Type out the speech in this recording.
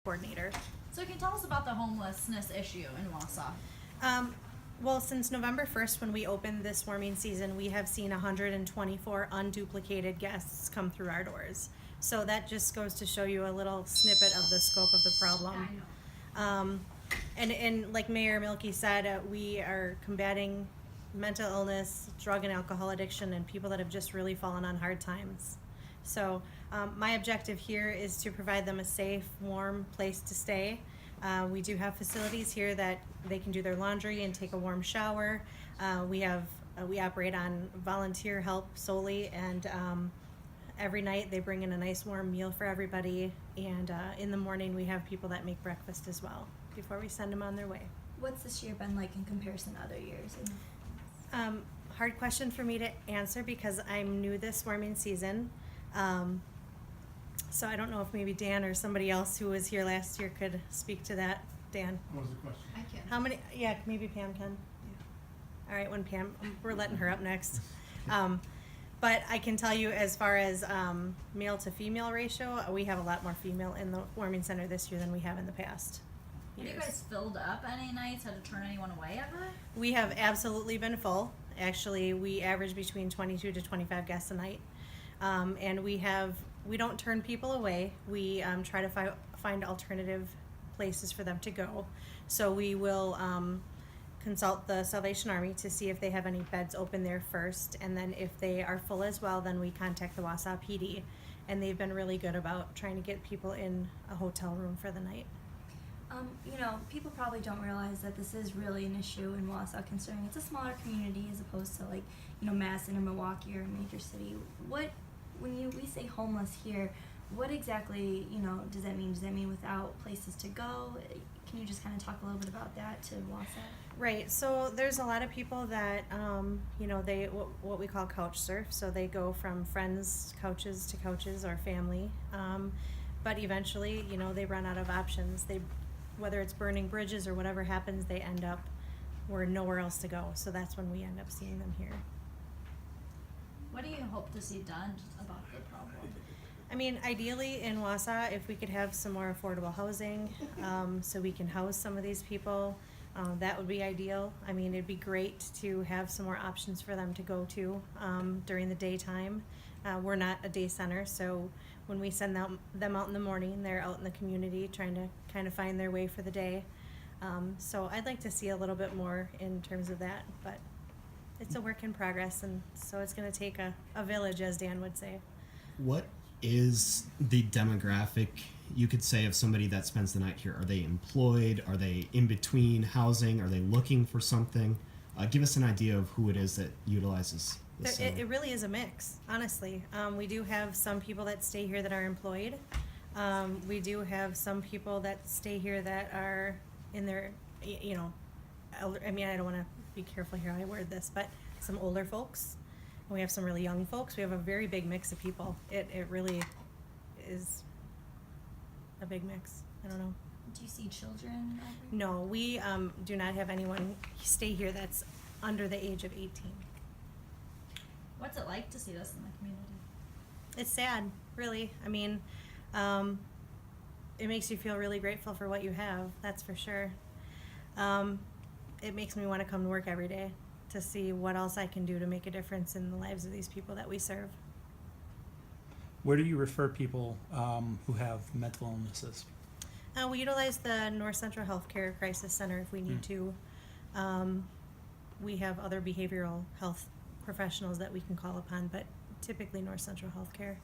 coordinator. So can you tell us about the homelessness issue in Wausau? Well, since November 1st, when we opened this warming season, we have seen 124 unduplicated guests come through our doors. So that just goes to show you a little snippet of the scope of the problem. And like Mayor Milkey said, we are combating mental illness, drug and alcohol addiction, and people that have just really fallen on hard times. So my objective here is to provide them a safe, warm place to stay. We do have facilities here that they can do their laundry and take a warm shower. We operate on volunteer help solely, and every night they bring in a nice warm meal for everybody. And in the morning we have people that make breakfast as well before we send them on their way. What's this year been like in comparison to other years? Hard question for me to answer because I'm new this warming season. So I don't know if maybe Dan or somebody else who was here last year could speak to that. Dan? What was the question? I can. How many? Yeah, maybe Pam can. Yeah. All right, when Pam, we're letting her up next. But I can tell you as far as male to female ratio, we have a lot more female in the warming center this year than we have in the past Have years. you guys filled up any nights? Had to turn anyone away ever? We have absolutely been full. Actually, we average between 22 to 25 guests a night. And we don't turn people away. We try to find alternative places for them to go. So we will consult the Salvation Army to see if they have any beds open there first. And then if they are full as well, then we contact the Wausau PD. And they've been really good about trying to get people in a hotel room for the night. People probably don't realize that this is really an issue in Wausau, considering it's a smaller community as opposed to Madison or Milwaukee or a major city. When we say homeless here, what exactly does that mean? Does that mean without places to go? Can you just kind of talk a little bit about that to Wausau? Right. So there's a lot of people that they what we call couch surf. So they go from friends' couches to couches or family, but eventually they run out of options. Whether it's burning bridges or whatever happens, they end up where nowhere else to go. So that's when we end up seeing them here. What do you hope to see done about the problem? I mean, ideally in Wausau, if we could have some more affordable housing, so we can house some of these people, that would be ideal. I mean, it'd be great to have some more options for them to go to during the daytime. We're not a day center, so when we send them out in the morning, they're out in the community trying to kind of find their way for the day. So I'd like to see a little bit more in terms of that, but it's a work in progress, and so it's going to take a village, as Dan would say. What is the demographic, you could say, of somebody that spends the night here? Are they employed? Are they in between housing? Are they looking for something? Give us an idea of who it is that utilizes this. It really is a mix, honestly. We do have some people that stay here that are employed. We do have some people that stay here that are in their, elder, I don't want to be careful here how I word this, but some older folks. We have some really young folks. We have a very big mix of people. It really is a big mix. I don't know. Do you see children? No, we do not have anyone stay here that's under the age of 18. What's it like to see this in the community? It's sad, really. I mean, it makes you feel really grateful for what you have, that's for sure. It makes me want to come to work every day to see what else I can do to make a difference in the lives of these people that we serve. Where do you refer people who have mental illnesses? We utilize the North Central Healthcare Crisis Center if we need to. We have other behavioral health professionals that we can call upon, but typically North Central Healthcare.